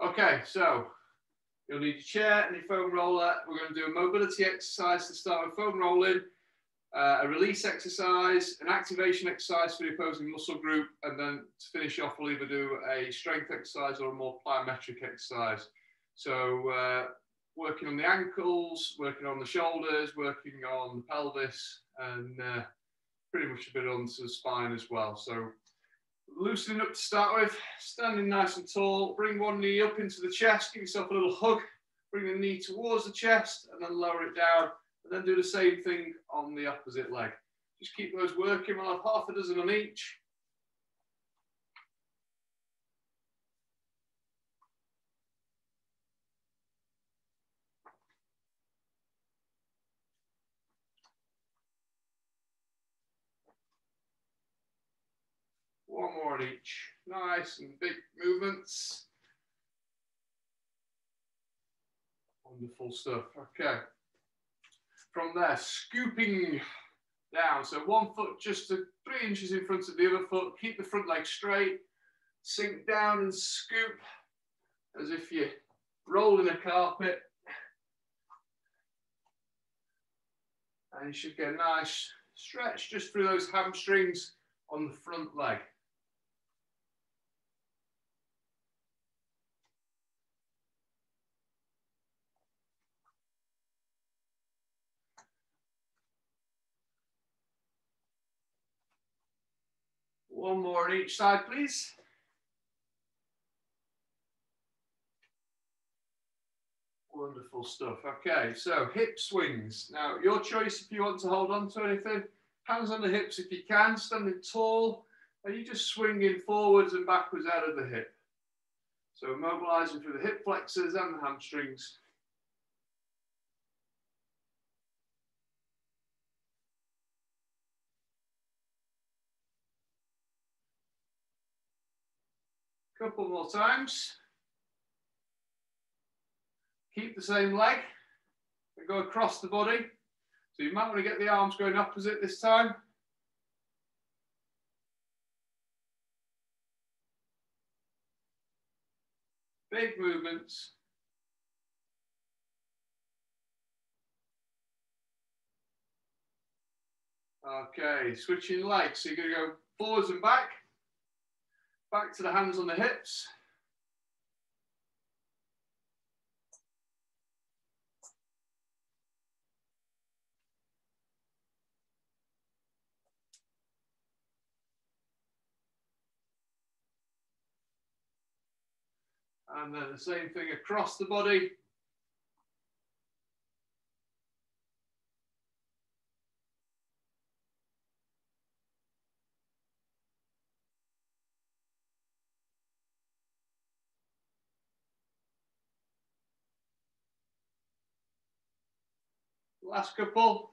Okay, so you'll need your chair and your foam roller. We're going to do a mobility exercise to start with foam rolling, a release exercise, an activation exercise for the opposing muscle group, and then to finish off, we'll either do a strength exercise or a more plyometric exercise. So working on the ankles, working on the shoulders, working on the pelvis, and pretty much a bit onto the spine as well. So loosening up to start with, standing nice and tall, bring one knee up into the chest, give yourself a little hug, bring the knee towards the chest and then lower it down, and then do the same thing on the opposite leg. Just keep those working. We'll have half a dozen on each. One more on each. Nice and big movements. Wonderful stuff. Okay. From there, scooping down. So one foot just 3 inches in front of the other foot. Keep the front leg straight. Sink down and scoop as if you're rolling a carpet. And you should get a nice stretch just through those hamstrings on the front leg. One more on each side, please. Wonderful stuff. Okay, so hip swings. Now, your choice if you want to hold on to anything. Hands on the hips if you can, standing tall, and you just swinging forwards and backwards out of the hip. So mobilising through the hip flexors and the hamstrings. Couple more times. Keep the same leg and go across the body. So you might want to get the arms going opposite this time. Big movements. Okay, switching legs. So you're going to go forwards and back to the hands on the hips. And then the same thing across the body. Last couple.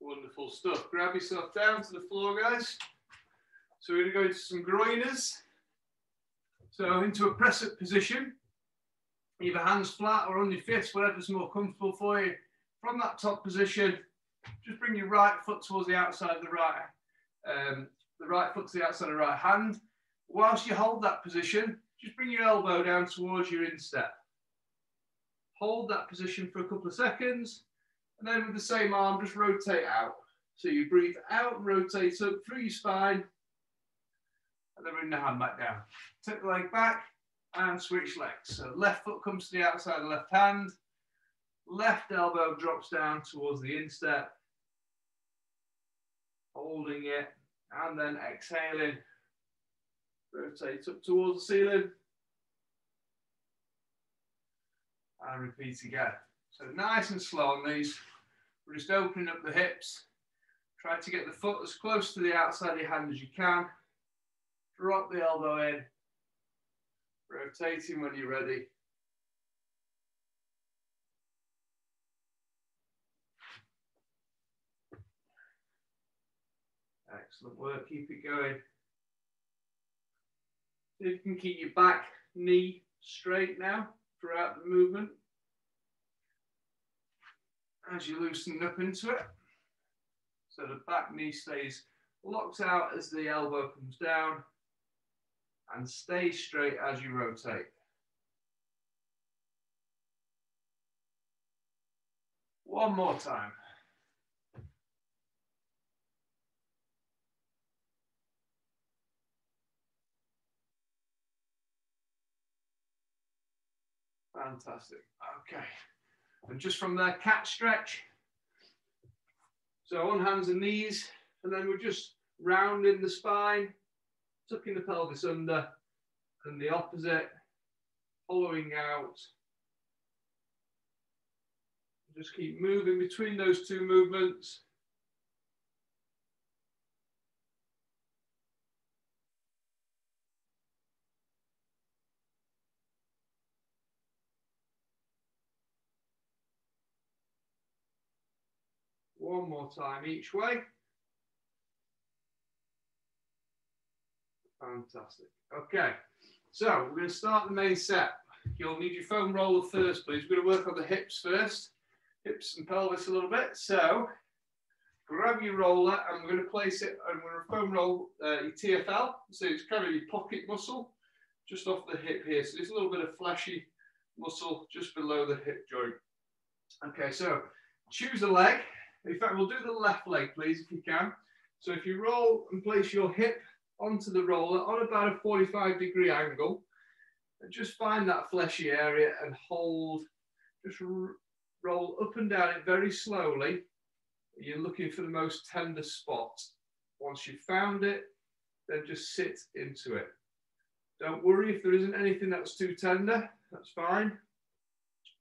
Wonderful stuff. Grab yourself down to the floor, guys. So we're going to go into some groiners. So into a press-up position. Either hands flat or on your fists, whatever's more comfortable for you. From that top position, just bring your right foot towards the outside of the right foot to the outside of the right hand. Whilst you hold that position, just bring your elbow down towards your instep. Hold that position for a couple of seconds, and then with the same arm, just rotate out. So you breathe out and rotate up through your spine, and then bring the hand back down. Take the leg back and switch legs. So left foot comes to the outside of the left hand, left elbow drops down towards the instep, holding it, and then exhaling, rotate up towards the ceiling, and repeat again. So nice and slow on these. We're just opening up the hips. Try to get the foot as close to the outside of your hand as you can. Drop the elbow in, rotating when you're ready. Excellent work, keep it going. See if you can keep your back knee straight now throughout the movement. As you loosen up into it. So the back knee stays locked out as the elbow comes down. and stay straight as you rotate. One more time. Fantastic. Okay. And just from there, cat stretch. So on hands and knees, and then we're just rounding the spine, tucking the pelvis under, and the opposite, hollowing out. Just keep moving between those two movements. One more time each way. Fantastic. Okay, so we're going to start the main set. You'll need your foam roller first, please. We're going to work on the hips first, hips and pelvis a little bit. So grab your roller and we're going to place it, and we're going to foam roll your TFL. So it's kind of your pocket muscle just off the hip here. So there's a little bit of fleshy muscle just below the hip joint. Okay, so choose a leg. In fact, we'll do the left leg, please, if you can. So if you roll and place your hip onto the roller on about a 45-degree angle, and just find that fleshy area and hold, just roll up and down it very slowly. You're looking for the most tender spot. Once you've found it, then just sit into it. Don't worry if there isn't anything that's too tender, that's fine.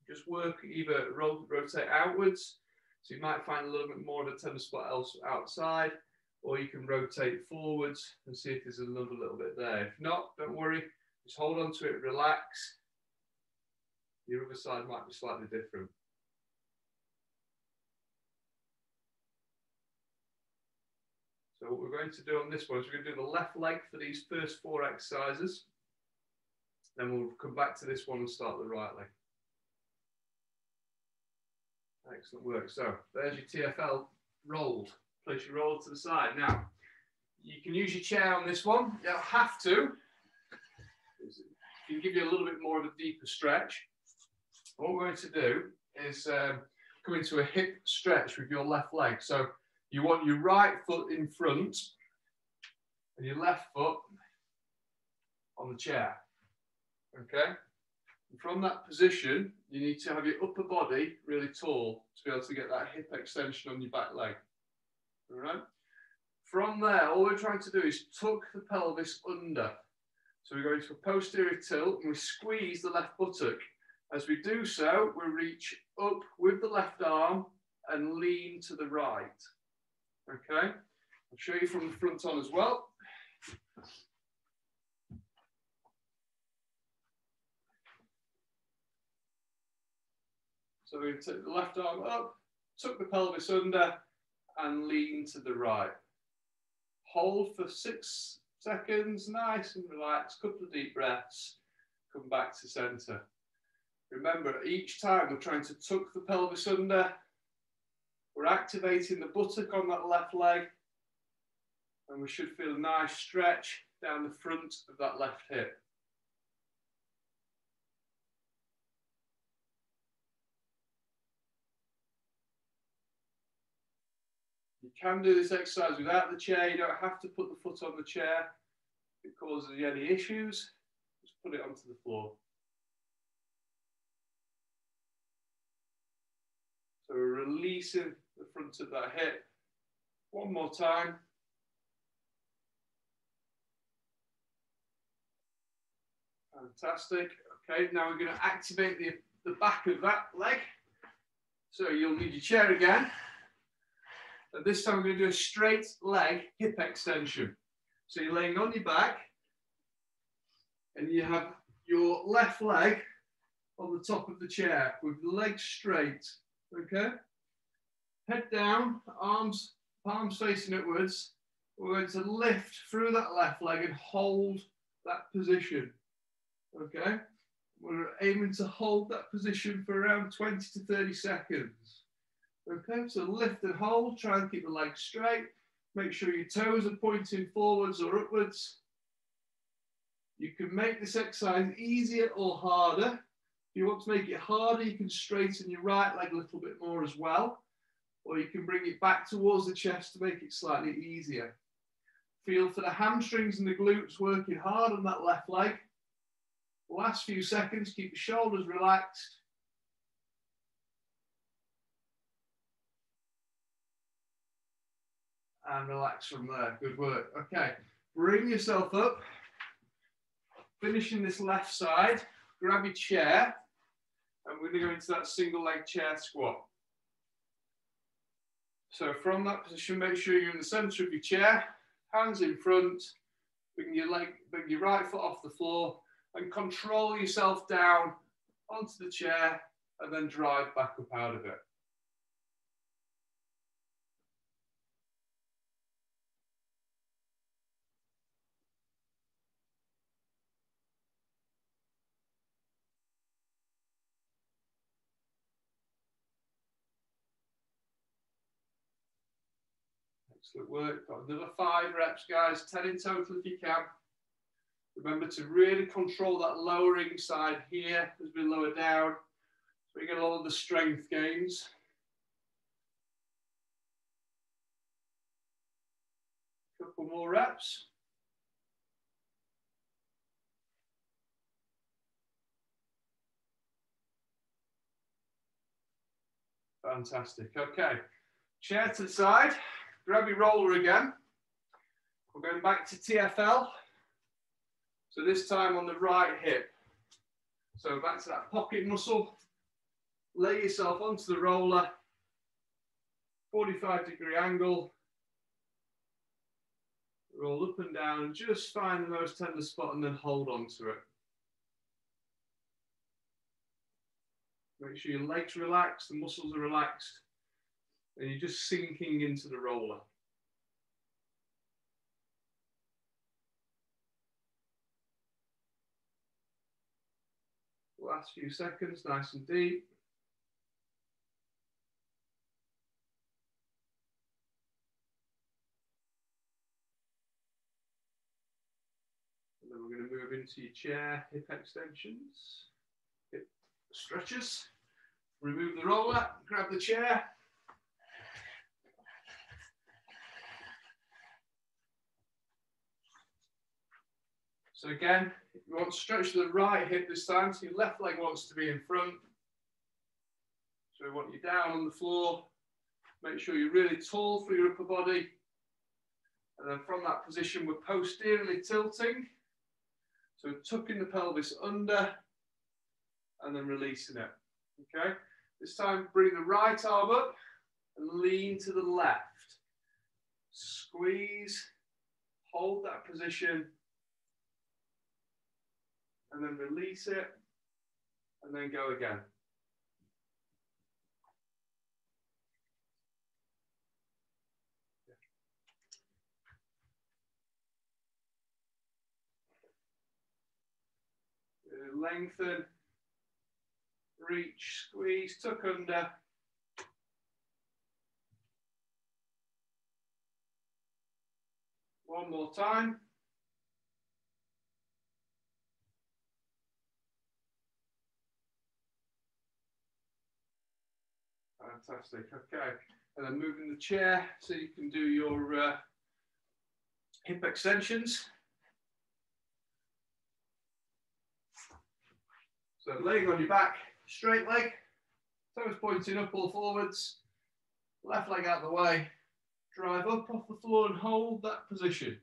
Just work, either rotate outwards, so you might find a little bit more of a tender spot else outside, or you can rotate forwards and see if there's another little bit there. If not, don't worry, just hold on to it, relax. Your other side might be slightly different. So what we're going to do on this one is we're going to do the left leg for these first 4 exercises. Then we'll come back to this one and start the right leg. Excellent work. So there's your TFL rolled. Place your roller to the side. Now, you can use your chair on this one. You don't have to. It can give you a little bit more of a deeper stretch. What we're going to do is come into a hip stretch with your left leg. So you want your right foot in front and your left foot on the chair. Okay? And from that position, you need to have your upper body really tall to be able to get that hip extension on your back leg. All right? From there, all we're trying to do is tuck the pelvis under. So we go into a posterior tilt and we squeeze the left buttock. As we do so, we reach up with the left arm and lean to the right. Okay? I'll show you from the front on as well. So we take the left arm up, tuck the pelvis under, and lean to the right. Hold for 6 seconds, nice and relaxed, couple of deep breaths, come back to center. Remember, each time we're trying to tuck the pelvis under, we're activating the buttock on that left leg, and we should feel a nice stretch down the front of that left hip. You can do this exercise without the chair. You don't have to put the foot on the chair. If it causes you any issues, just put it onto the floor. So we're releasing the front of that hip. One more time. Fantastic. Okay, now we're going to activate the back of that leg. So you'll need your chair again. And this time we're going to do a straight leg hip extension. So you're laying on your back and you have your left leg on the top of the chair with the legs straight. Okay? Head down, arms, palms facing upwards. We're going to lift through that left leg and hold that position. Okay? We're aiming to hold that position for around 20 to 30 seconds. Okay, so lift and hold, try and keep the legs straight. Make sure your toes are pointing forwards or upwards. You can make this exercise easier or harder. If you want to make it harder, you can straighten your right leg a little bit more as well, or you can bring it back towards the chest to make it slightly easier. Feel for the hamstrings and the glutes working hard on that left leg. Last few seconds, keep your shoulders relaxed. And relax from there. Good work. Okay, bring yourself up. Finishing this left side, grab your chair, and we're going to go into that single leg chair squat. So from that position, make sure you're in the center of your chair, hands in front, bring your right foot off the floor, and control yourself down onto the chair, and then drive back up out of it. Excellent work. Got another 5 reps, guys. 10 in total if you can. Remember to really control that lowering side here as we lower down. So we get a lot of the strength gains. Couple more reps. Fantastic. Okay. Chair to the side. Grab your roller again. We're going back to TFL. So this time on the right hip. So back to that pocket muscle. Lay yourself onto the roller. 45-degree angle. Roll up and down and just find the most tender spot and then hold on to it. Make sure your legs relax, the muscles are relaxed, and you're just sinking into the roller. Last few seconds, nice and deep. And then we're going to move into your chair, hip extensions, hip stretches. Remove the roller, grab the chair. So again, you want to stretch the right hip this time, so your left leg wants to be in front. So we want you down on the floor. Make sure you're really tall for your upper body. And then from that position, we're posteriorly tilting. So tucking the pelvis under and then releasing it. Okay, this time bring the right arm up and lean to the left. Squeeze, hold that position, and then release it, and then go again. Lengthen, reach, squeeze, tuck under. One more time. Fantastic. Okay, and then moving the chair so you can do your hip extensions. So laying on your back, straight leg, toes pointing up or forwards, left leg out of the way, drive up off the floor and hold that position.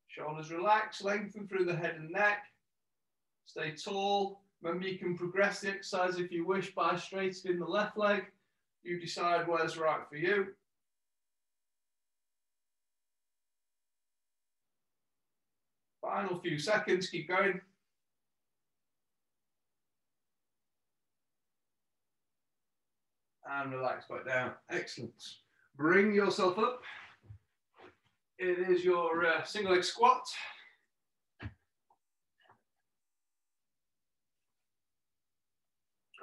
Shoulders relax, lengthen through the head and neck, stay tall. Remember, you can progress the exercise if you wish by straightening the left leg. You decide where's right for you. Final few seconds, keep going. And relax back down. Excellent. Bring yourself up. It is your single leg squat.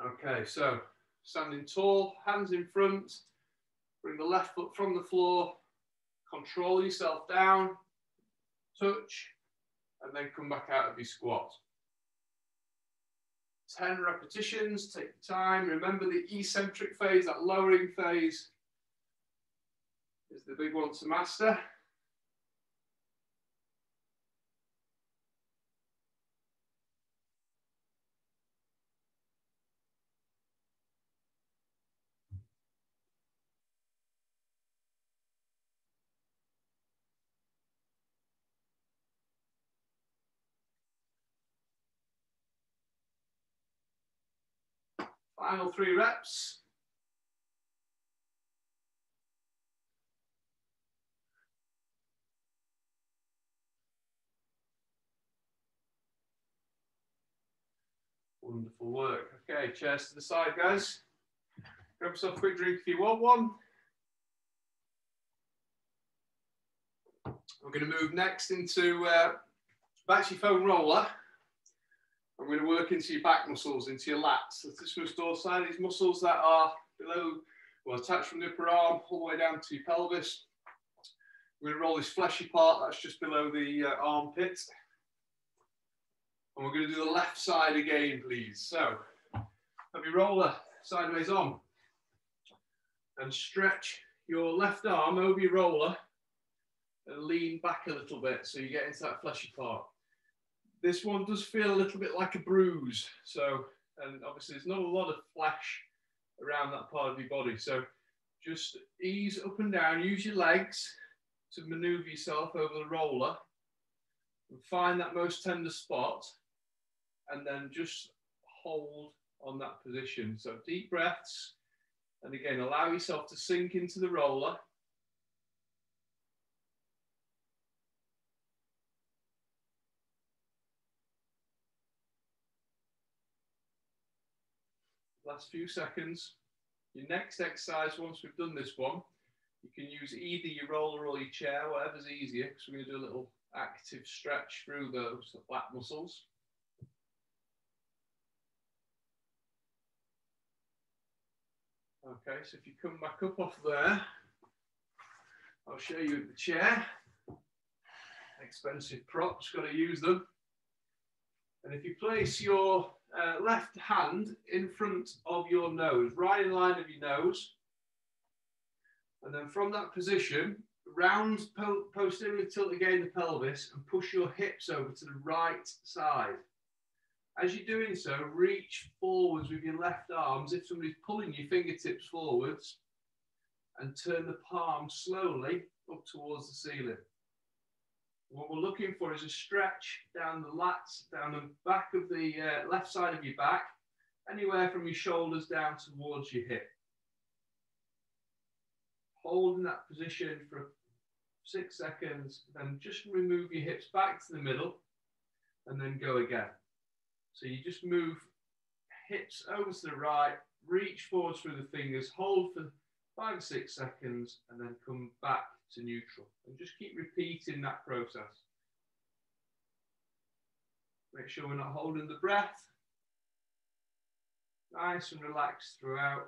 Okay, so standing tall, hands in front. Bring the left foot from the floor. control yourself down, touch, and then come back out of your squat. 10 repetitions, take your time. Remember the eccentric phase, that lowering phase, is the big one to master. Final 3 reps. Wonderful work. Okay, chairs to the side, guys. Grab yourself a quick drink if you want one. We're going to move next into back to your foam roller. I'm going to work into your back muscles, into your lats. So this dorsal, these muscles that are below, well, attached from the upper arm all the way down to your pelvis. We're going to roll this fleshy part that's just below the armpit. And we're going to do the left side again, please. So, have your roller sideways on. And stretch your left arm over your roller and lean back a little bit so you get into that fleshy part. This one does feel a little bit like a bruise. So, and obviously there's not a lot of flesh around that part of your body. So just ease up and down, use your legs to maneuver yourself over the roller and find that most tender spot and then just hold on that position. So deep breaths, and again, allow yourself to sink into the roller. Last few seconds. Your next exercise, once we've done this one, you can use either your roller or your chair, whatever's easier, because we're going to do a little active stretch through those lat muscles. Okay, so if you come back up off there, I'll show you the chair. Expensive props, got to use them. And if you place your left hand in front of your nose, right in line of your nose, and then from that position, round posteriorly tilt again the pelvis and push your hips over to the right side. As you're doing so, reach forwards with your left arm as if somebody's pulling your fingertips forwards and turn the palm slowly up towards the ceiling. What we're looking for is a stretch down the lats, down the back of the left side of your back, anywhere from your shoulders down towards your hip. Hold in that position for 6 seconds, then just remove your hips back to the middle and then go again. So you just move hips over to the right, reach forwards through the fingers, hold for 5 or 6 seconds and then come back to neutral. And just keep repeating that process. Make sure we're not holding the breath. Nice and relaxed throughout.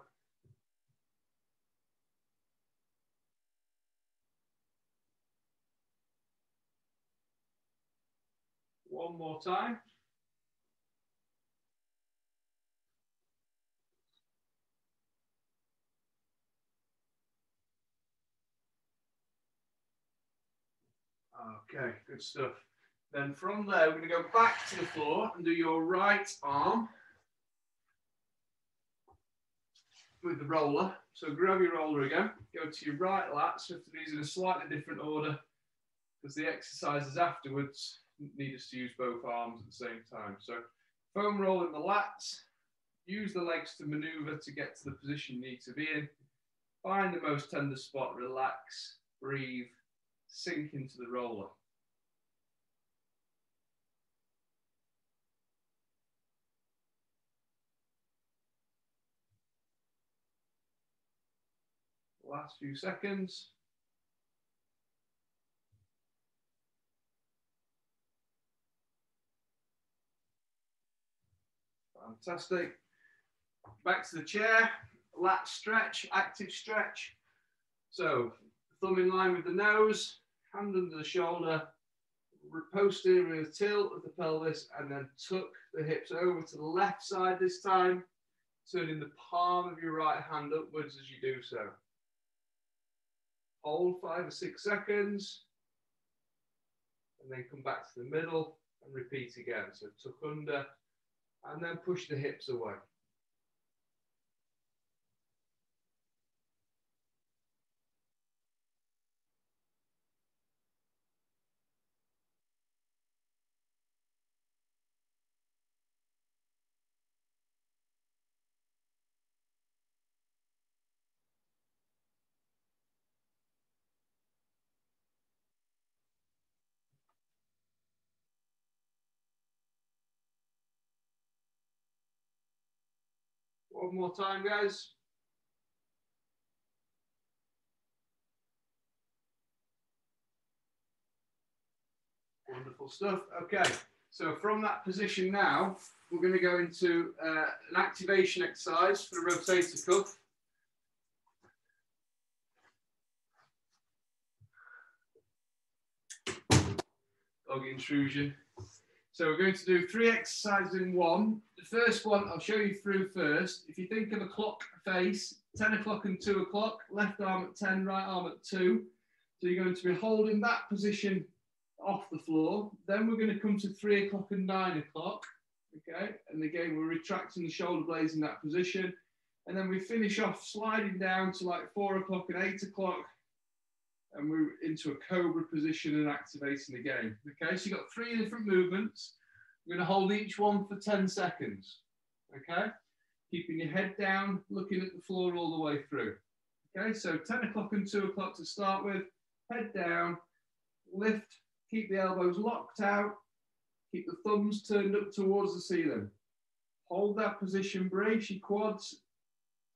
One more time. Okay, good stuff. Then from there, we're going to go back to the floor and do your right arm with the roller. So grab your roller again, go to your right lat. So these in a slightly different order because the exercises afterwards need us to use both arms at the same time. So foam roll in the lats, use the legs to maneuver to get to the position you need to be in. Find the most tender spot, relax, breathe, sink into the roller. Last few seconds. Fantastic. Back to the chair, lat stretch, active stretch. So thumb in line with the nose, hand under the shoulder, posterior tilt of the pelvis, and then tuck the hips over to the left side this time, turning the palm of your right hand upwards as you do so. Hold 5 or 6 seconds, and then come back to the middle and repeat again. So tuck under, and then push the hips away. One more time, guys. Wonderful stuff. Okay, so from that position now, we're going to go into an activation exercise for the rotator cuff. Dog intrusion. So we're going to do 3 exercises in one. The first one I'll show you through first. If you think of a clock face, 10 o'clock and 2 o'clock, left arm at 10, right arm at 2. So you're going to be holding that position off the floor. Then we're going to come to 3 o'clock and 9 o'clock. Okay, and again, we're retracting the shoulder blades in that position. And then we finish off sliding down to like 4 o'clock and 8 o'clock. And we're into a cobra position and activating again. Okay, so you've got 3 different movements. We're going to hold each one for 10 seconds. Okay, keeping your head down, looking at the floor all the way through. Okay, so 10 o'clock and 2 o'clock to start with. Head down, lift, keep the elbows locked out, keep the thumbs turned up towards the ceiling. Hold that position, brace your quads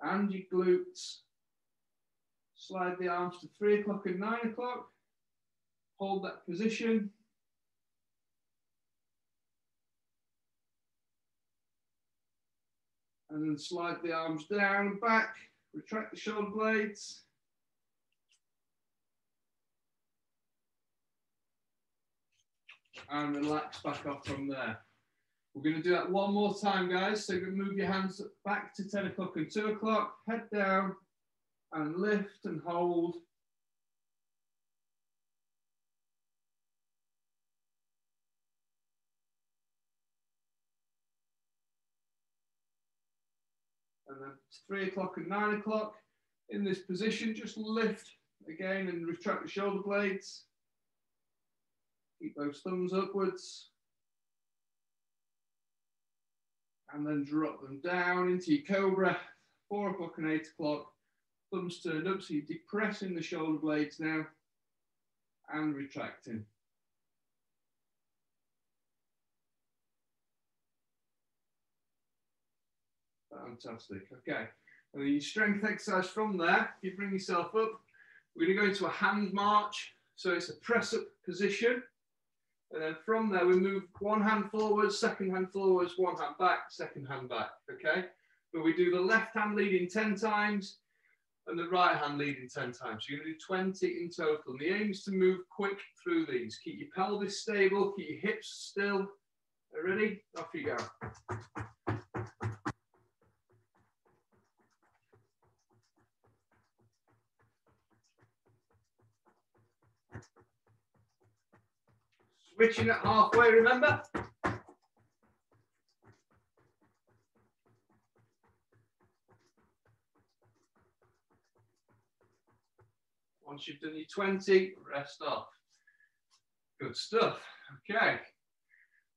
and your glutes. Slide the arms to 3 o'clock and 9 o'clock. Hold that position. And then slide the arms down and back. Retract the shoulder blades. And relax back off from there. We're going to do that one more time, guys. So you're going to move your hands back to 10 o'clock and 2 o'clock. Head down. And lift and hold. And then 3 o'clock and 9 o'clock. In this position, just lift again and retract the shoulder blades. Keep those thumbs upwards. And then drop them down into your cobra. 4 o'clock and 8 o'clock. Thumbs turned up, so you're depressing the shoulder blades now and retracting. Fantastic. Okay. And then your strength exercise from there, you bring yourself up. We're going to go into a hand march. So it's a press up position. And then from there, we move one hand forwards, second hand forwards, one hand back, second hand back. Okay. But we do the left hand leading 10 times. And the right hand leading 10 times. So you're going to do 20 in total. And the aim is to move quick through these. Keep your pelvis stable, keep your hips still. Are you ready? Off you go. Switching it halfway, remember? Once you've done your 20, rest off. Good stuff. Okay.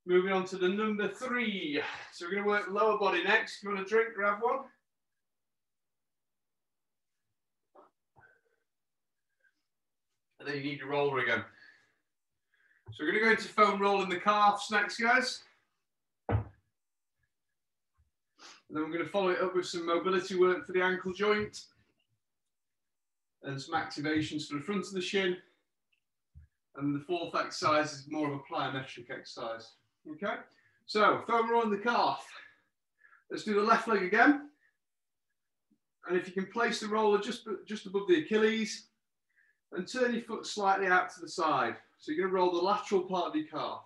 Moving on to the number 3. So we're going to work the lower body next. If you want a drink, grab one. And then you need your roller again. So we're going to go into foam rolling the calves next, guys. And then we're going to follow it up with some mobility work for the ankle joint. And some activations for the front of the shin. And the 4th exercise is more of a plyometric exercise. Okay, so foam rolling the calf. Let's do the left leg again. And if you can place the roller just above the Achilles, and turn your foot slightly out to the side. So you're going to roll the lateral part of your calf.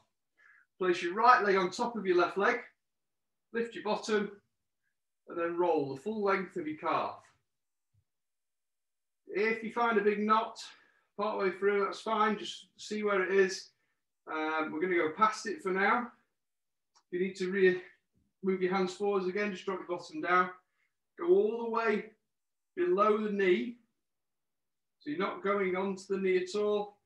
Place your right leg on top of your left leg, lift your bottom, and then roll the full length of your calf. If you find a big knot partway through, that's fine, just see where it is. We're going to go past it for now. If you need to move your hands forwards again, just drop your bottom down. Go all the way below the knee. So you're not going onto the knee at all.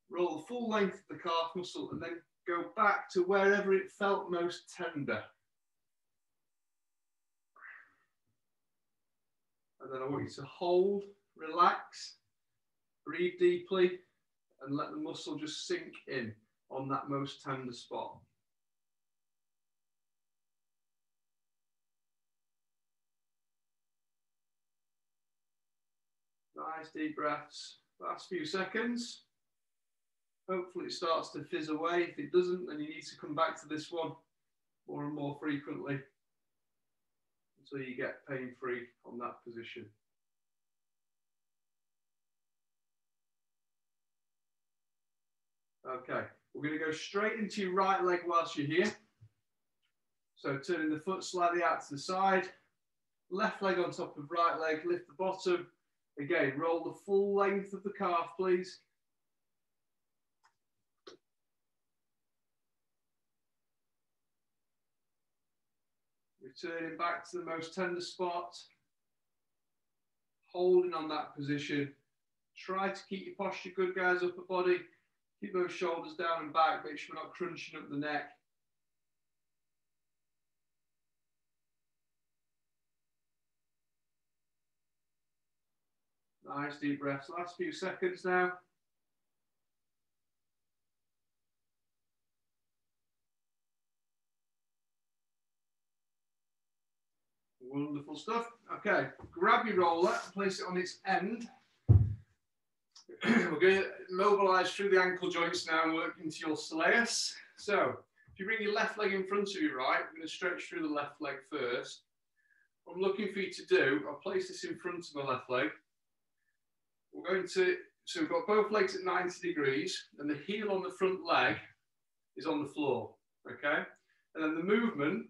Roll the full length of the calf muscle and then go back to wherever it felt most tender. And then I want you to hold, relax, breathe deeply, and let the muscle just sink in on that most tender spot. Nice deep breaths. Last few seconds. Hopefully it starts to fizz away. If it doesn't, then you need to come back to this one more and more frequently until you get pain-free on that position. Okay, we're going to go straight into your right leg whilst you're here. So turning the foot slightly out to the side, left leg on top of right leg, lift the bottom. Again, roll the full length of the calf, please. Returning back to the most tender spot. Holding on that position. Try to keep your posture good, guys, upper body. Keep those shoulders down and back. Make sure we're not crunching up the neck. Nice deep breaths. Last few seconds now. Wonderful stuff. Okay, grab your roller, place it on its end. We're going to mobilise through the ankle joints now and work into your soleus. So, if you bring your left leg in front of your right, we're going to stretch through the left leg first. What I'm looking for you to do, I'll place this in front of my left leg. We're going to, so we've got both legs at 90 degrees and the heel on the front leg is on the floor, okay? And then the movement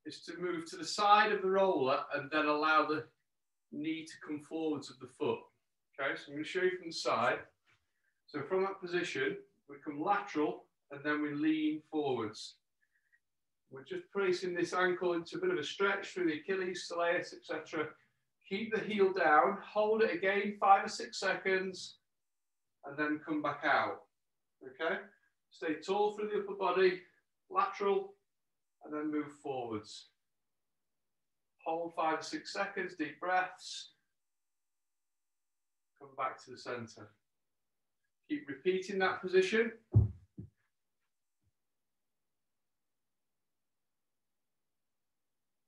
is to move to the side of the roller and then allow the knee to come forwards of the foot. Okay, so I'm going to show you from the side. So from that position, we come lateral and then we lean forwards. We're just placing this ankle into a bit of a stretch through the Achilles, soleus, etc. Keep the heel down, hold it again, 5 or 6 seconds, and then come back out. Okay, stay tall through the upper body, lateral, and then move forwards. Hold 5 or 6 seconds, deep breaths. Come back to the center. Keep repeating that position.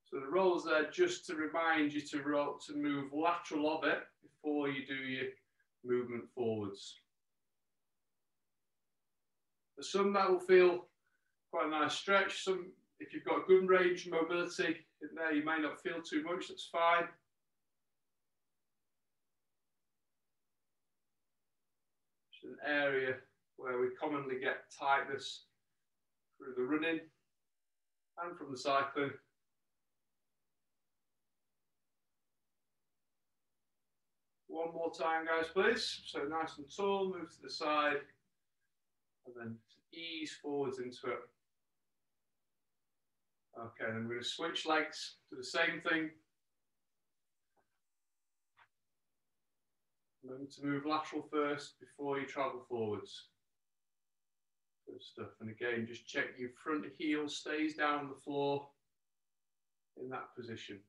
So the roll's there just to remind you to move lateral of it before you do your movement forwards. For some that will feel quite a nice stretch. Some, if you've got good range of mobility in there, you may not feel too much, that's fine. An area where we commonly get tightness through the running and from the cycling. One more time, guys, please. So nice and tall, move to the side, and then ease forwards into it. Okay, then we're going to switch legs to the same thing. Remember to move lateral first before you travel forwards. Good stuff. And again, just check your front heel stays down on the floor in that position.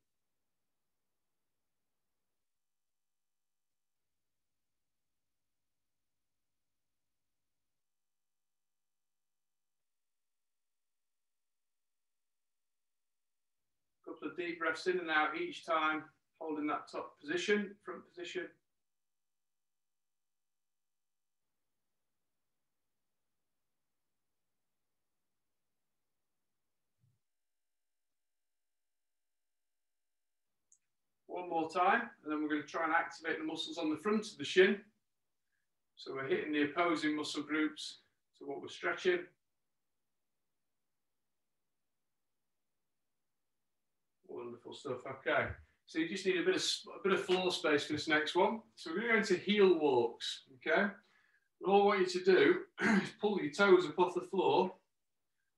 Couple of deep breaths in and out each time, holding that top position, front position. One more time, and then we're going to try and activate the muscles on the front of the shin. So we're hitting the opposing muscle groups to what we're stretching. Wonderful stuff. Okay, so you just need a bit of floor space for this next one. So we're going to go into heel walks. Okay, and all I want you to do is pull your toes up off the floor.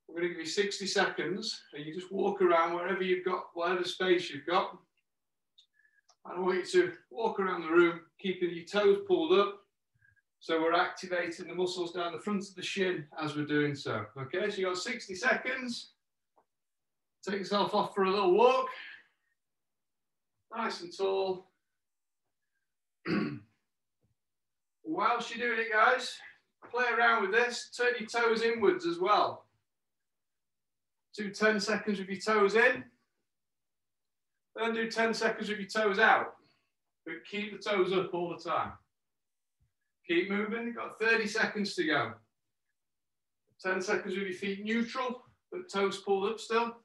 We're going to give you 60 seconds, and you just walk around wherever you've got, whatever space you've got. And I want you to walk around the room, keeping your toes pulled up, so we're activating the muscles down the front of the shin as we're doing so. Okay, so you've got 60 seconds. Take yourself off for a little walk. Nice and tall. Whilst you're doing it, guys, play around with this. Turn your toes inwards as well. Do 10 seconds with your toes in. Then do 10 seconds with your toes out. But keep the toes up all the time. Keep moving. You've got 30 seconds to go. 10 seconds with your feet neutral, but toes pulled up still.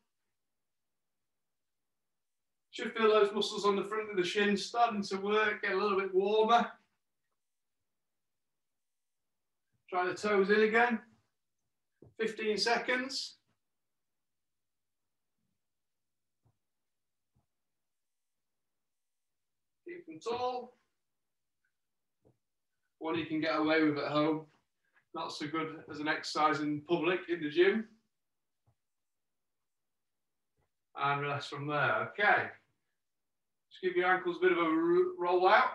Should feel those muscles on the front of the shin starting to work, get a little bit warmer. Try the toes in again. 15 seconds. Keep them tall. One you can get away with at home. Not so good as an exercise in public in the gym. And rest from there. Okay. Just give your ankles a bit of a roll out.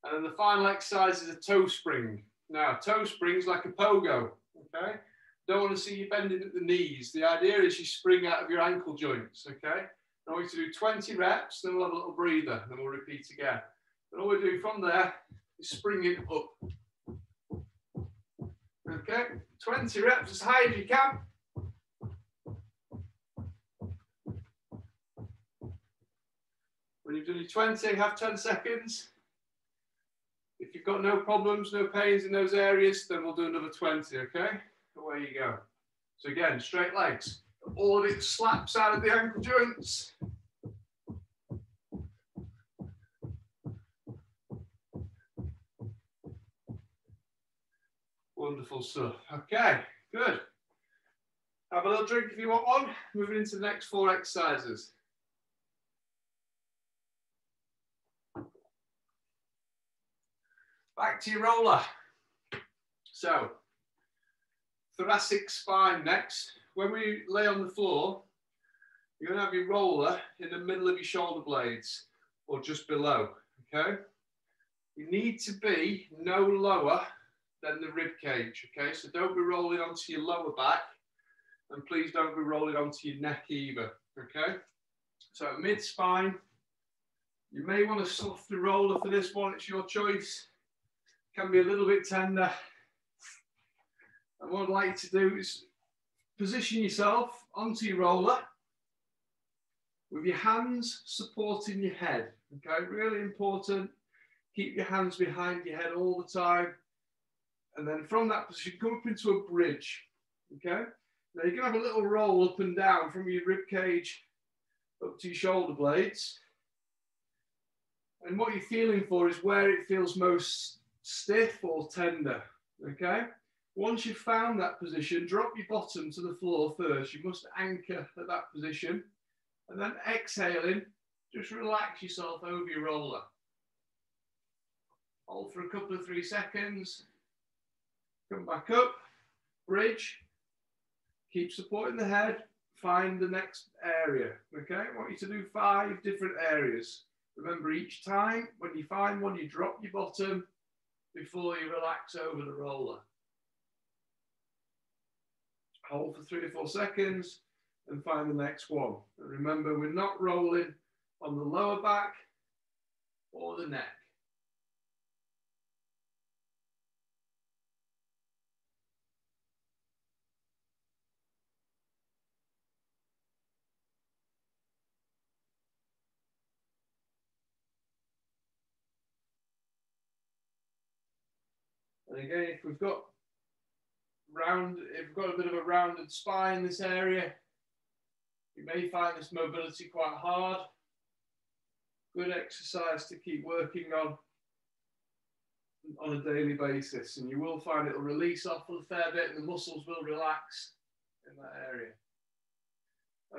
And then the final exercise is a toe spring. Now, toe springs like a pogo, okay? Don't want to see you bending at the knees. The idea is you spring out of your ankle joints, okay? I want you to do 20 reps, then we'll have a little breather, then we'll repeat again. And all we're doing from there is springing up. Okay, 20 reps as high as you can. When you've done your 20, have 10 seconds. If you've got no problems, no pains in those areas, then we'll do another 20, okay? Away you go. So again, straight legs. All of it slaps out of the ankle joints. Wonderful stuff. Okay, good. Have a little drink if you want one. Moving into the next 4 exercises. Back to your roller. So, thoracic spine next. When we lay on the floor, you're going to have your roller in the middle of your shoulder blades or just below, okay? You need to be no lower than the rib cage, okay? So don't be rolling onto your lower back, and please don't be rolling onto your neck either, okay? So mid-spine, you may want to soft the roller for this one, it's your choice. Can be a little bit tender. And what I'd like you to do is position yourself onto your roller with your hands supporting your head, okay? Really important. Keep your hands behind your head all the time. And then from that position, come up into a bridge, okay? Now you can have a little roll up and down from your rib cage up to your shoulder blades. And what you're feeling for is where it feels most stiff or tender, okay? Once you've found that position, drop your bottom to the floor first. You must anchor at that position. And then exhaling, just relax yourself over your roller. Hold for a couple of 3 seconds. Come back up, bridge. Keep supporting the head. Find the next area, okay? I want you to do 5 different areas. Remember, each time when you find one, you drop your bottom before you relax over the roller. Hold for 3 or 4 seconds and find the next one. And remember, we're not rolling on the lower back or the neck. And again, if we've got a bit of a rounded spine in this area, you may find this mobility quite hard. Good exercise to keep working on. on a daily basis, and you will find it'll release off a fair bit and the muscles will relax in that area.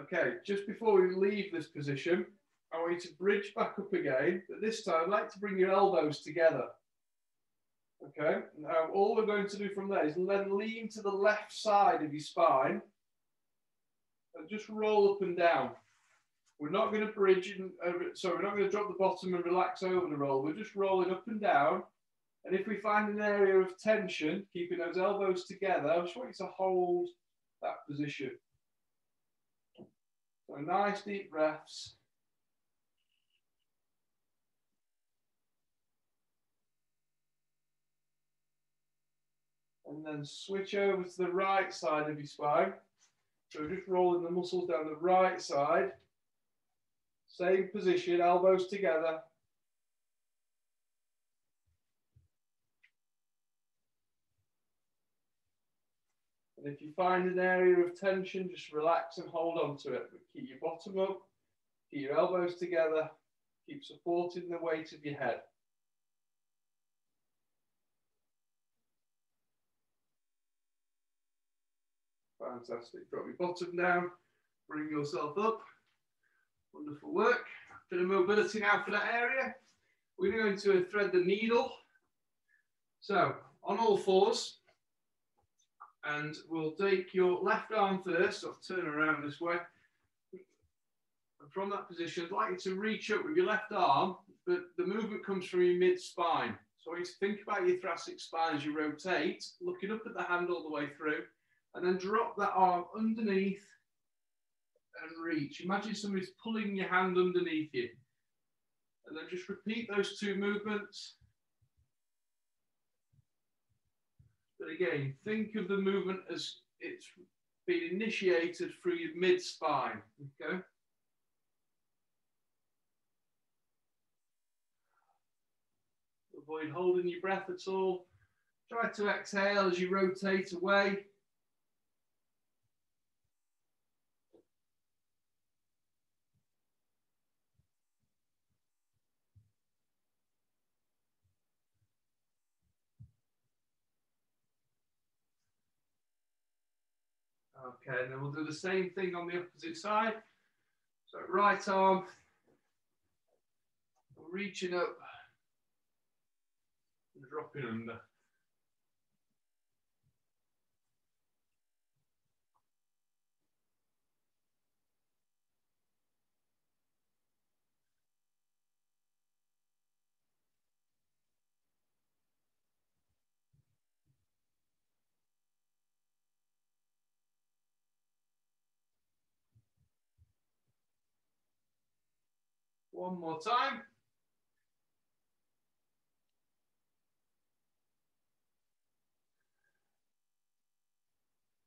Okay, just before we leave this position, I want you to bridge back up again, but this time I'd like to bring your elbows together. Okay, now all we're going to do from there is then lean to the left side of your spine and just roll up and down. We're not going to bridge, we're not going to drop the bottom and relax over the roll. We're just rolling up and down. And if we find an area of tension, keeping those elbows together, I just want you to hold that position. So nice deep breaths. And then switch over to the right side of your spine. So we're just rolling the muscles down the right side. Same position, elbows together. And if you find an area of tension, just relax and hold on to it. But keep your bottom up, keep your elbows together, keep supporting the weight of your head. Fantastic. Drop your bottom down, bring yourself up. Wonderful work. Bit of mobility now for that area. We're going to thread the needle. So on all fours, and we'll take your left arm first. I'll turn around this way. And from that position, I'd like you to reach up with your left arm, but the movement comes from your mid-spine. So I want you to think about your thoracic spine as you rotate, looking up at the hand all the way through, and then drop that arm underneath and reach. Imagine somebody's pulling your hand underneath you. And then just repeat those two movements. But again, think of the movement as it's been initiated through your mid-spine, okay? Avoid holding your breath at all. Try to exhale as you rotate away. Okay, and then we'll do the same thing on the opposite side. So right arm, reaching up and dropping under. One more time.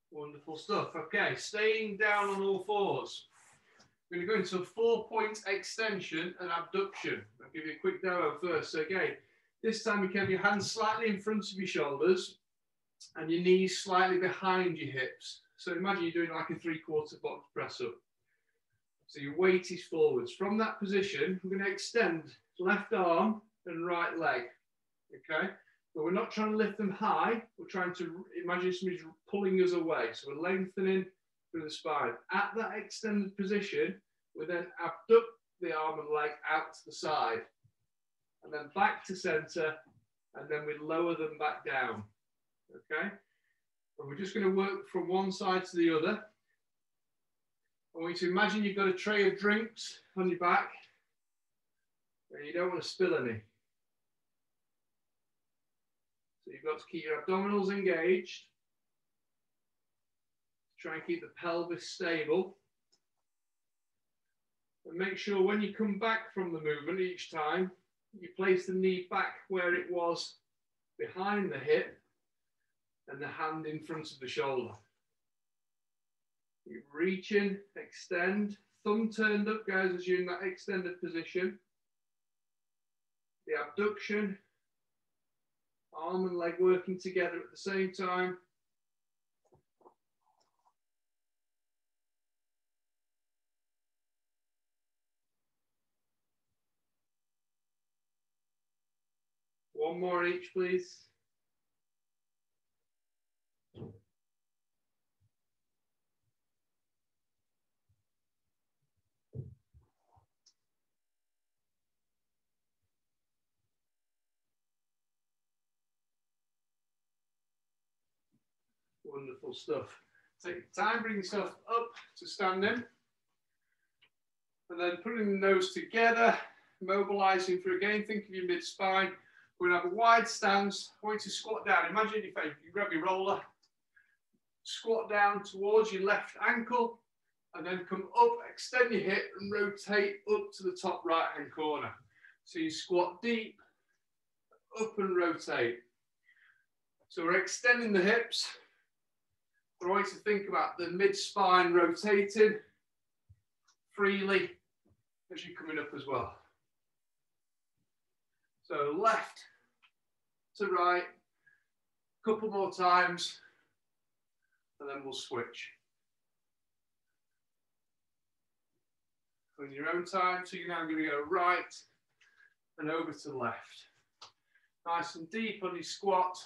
Wonderful stuff. Okay, staying down on all fours. We're going to go into a 4-point extension and abduction. I'll give you a quick demo first. So again, this time you can have your hands slightly in front of your shoulders and your knees slightly behind your hips. So imagine you're doing like a 3/4 box press up. So your weight is forwards. From that position, we're going to extend left arm and right leg. Okay? But we're not trying to lift them high. We're trying to imagine somebody's pulling us away. So we're lengthening through the spine. At that extended position, we then abduct the arm and leg out to the side. And then back to center. And then we lower them back down. Okay? And we're just going to work from one side to the other. I want you to imagine you've got a tray of drinks on your back. And you don't want to spill any. So you've got to keep your abdominals engaged. Try and keep the pelvis stable. And make sure when you come back from the movement each time, you place the knee back where it was behind the hip and the hand in front of the shoulder. You reach in, extend, thumb turned up, guys, as you're in that extended position. The abduction, arm and leg working together at the same time. One more each, please. Wonderful stuff. Take your time, bring yourself up to standing. And then putting the nose together, mobilising for again, think of your mid-spine. We're going to have a wide stance. I want you to squat down. Imagine if you grab your roller, squat down towards your left ankle, and then come up, extend your hip and rotate up to the top right-hand corner. So you squat deep, up and rotate. So we're extending the hips. I want you to think about the mid-spine rotating freely as you're coming up as well. So left to right, a couple more times, and then we'll switch. On your own time, so you're now going to go right and over to the left. Nice and deep on your squat.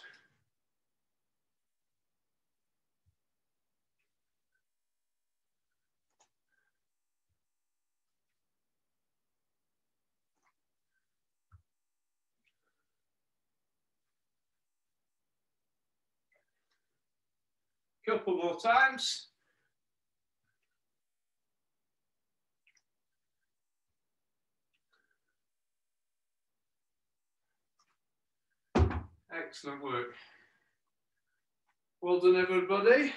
Couple more times. Excellent work. Well done, everybody.